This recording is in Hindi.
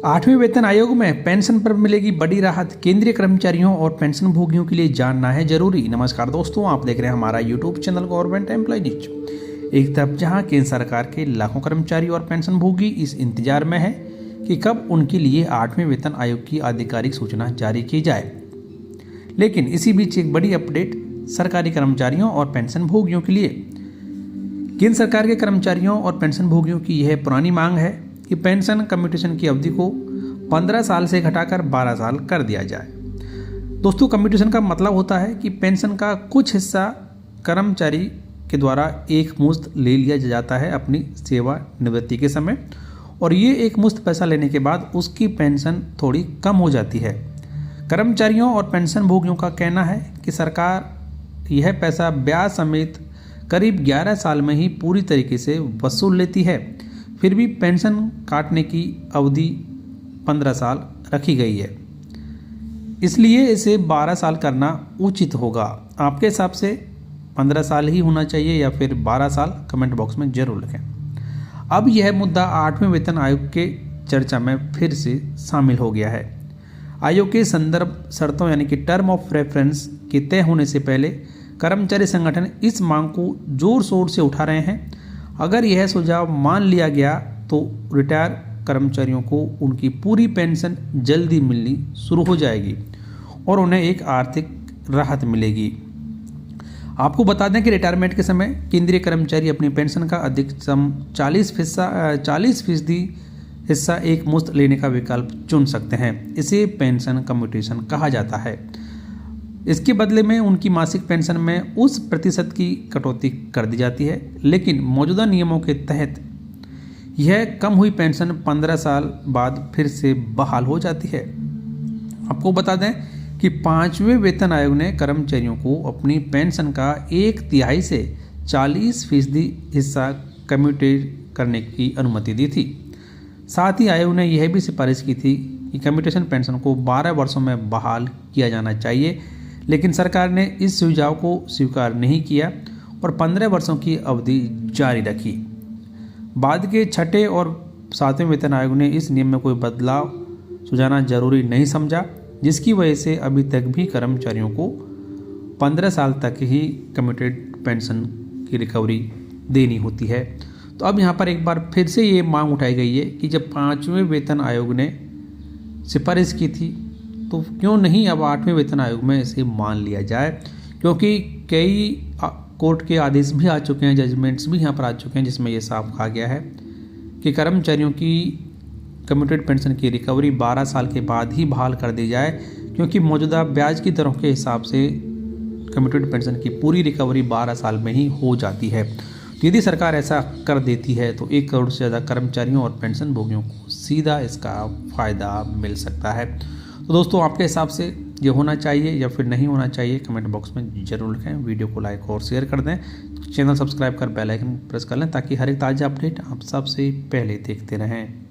8वें वेतन आयोग में पेंशन पर मिलेगी बड़ी राहत, केंद्रीय कर्मचारियों और पेंशन भोगियों के लिए जानना है जरूरी। नमस्कार दोस्तों, आप देख रहे हैं हमारा YouTube channel government employ news. एक तरफ जहां केंद्र सरकार के लाखों कर्मचारी और पेंशन भोगी इस इंतजार में है कि कब उनके लिए 8वें वेतन आयोग की आधिकारिक सूचना जारी की जाए, लेकिन इसी बीच एक बड़ी अपडेट सरकारी कर्मचारियों और पेंशन भोगियों के लिए। केंद्र सरकार के कर्मचारियों और पेंशन भोगियों की यह पुरानी मांग है कि पेंशन कम्यूटेशन की अवधि को 15 साल से घटाकर 12 साल कर दिया जाए। दोस्तों, कम्यूटेशन का मतलब होता है कि पेंशन का कुछ हिस्सा कर्मचारी के द्वारा एक मुश्त ले लिया जाता है अपनी सेवानिवृत्ति के समय, और ये एक मुश्त पैसा लेने के बाद उसकी पेंशन थोड़ी कम हो जाती है। कर्मचारियों और पेंशन भोगियों का कहना है कि सरकार यह पैसा ब्याज समेत करीब 11 साल में ही पूरी तरीके से वसूल लेती है, फिर भी पेंशन काटने की अवधि 15 साल रखी गई है, इसलिए इसे 12 साल करना उचित होगा। आपके हिसाब से 15 साल ही होना चाहिए या फिर 12 साल? कमेंट बॉक्स में जरूर लिखें। अब यह मुद्दा 8वें वेतन आयोग के चर्चा में फिर से शामिल हो गया है। आयोग के संदर्भ शर्तों यानी कि टर्म ऑफ रेफरेंस के तय होने से पहले कर्मचारी संगठन इस मांग को जोर शोर से उठा रहे हैं। अगर यह सुझाव मान लिया गया तो रिटायर कर्मचारियों को उनकी पूरी पेंशन जल्दी मिलनी शुरू हो जाएगी और उन्हें एक आर्थिक राहत मिलेगी। आपको बता दें कि रिटायरमेंट के समय केंद्रीय कर्मचारी अपनी पेंशन का अधिकतम 40% हिस्सा एक मुश्त लेने का विकल्प चुन सकते हैं। इसे पेंशन कम्यूटेशन कहा जाता है। इसके बदले में उनकी मासिक पेंशन में उस प्रतिशत की कटौती कर दी जाती है, लेकिन मौजूदा नियमों के तहत यह कम हुई पेंशन 15 साल बाद फिर से बहाल हो जाती है। आपको बता दें कि 5वें वेतन आयोग ने कर्मचारियों को अपनी पेंशन का 1/3 से 40% हिस्सा कम्यूटेट करने की अनुमति दी थी। साथ ही आयोग ने यह भी सिफारिश की थी कि कम्यूटेशन पेंशन को 12 वर्षों में बहाल किया जाना चाहिए, लेकिन सरकार ने इस सुझाव को स्वीकार नहीं किया और 15 वर्षों की अवधि जारी रखी। बाद के 6ठे और 7वें वेतन आयोग ने इस नियम में कोई बदलाव सुझाना जरूरी नहीं समझा, जिसकी वजह से अभी तक भी कर्मचारियों को 15 साल तक ही कम्यूटेड पेंशन की रिकवरी देनी होती है। तो अब यहाँ पर एक बार फिर से ये मांग उठाई गई है कि जब 5वें वेतन आयोग ने सिफारिश की थी तो क्यों नहीं अब 8वें वेतन आयोग में इसे मान लिया जाए, क्योंकि कई कोर्ट के आदेश भी आ चुके हैं, जजमेंट्स भी यहाँ पर आ चुके हैं, जिसमें यह साफ कहा गया है कि कर्मचारियों की कम्यूटेड पेंशन की रिकवरी 12 साल के बाद ही बहाल कर दी जाए, क्योंकि मौजूदा ब्याज की दरों के हिसाब से कम्यूटेड पेंशन की पूरी रिकवरी 12 साल में ही हो जाती है। तो यदि सरकार ऐसा कर देती है तो 1 करोड़ से ज़्यादा कर्मचारियों और पेंशन भोगियों को सीधा इसका फ़ायदा मिल सकता है। तो दोस्तों, आपके हिसाब से ये होना चाहिए या फिर नहीं होना चाहिए, कमेंट बॉक्स में जरूर लिखें। वीडियो को लाइक और शेयर कर दें, चैनल सब्सक्राइब कर बेल आइकन प्रेस कर लें ताकि हर एक ताज़ा अपडेट आप सबसे पहले देखते रहें।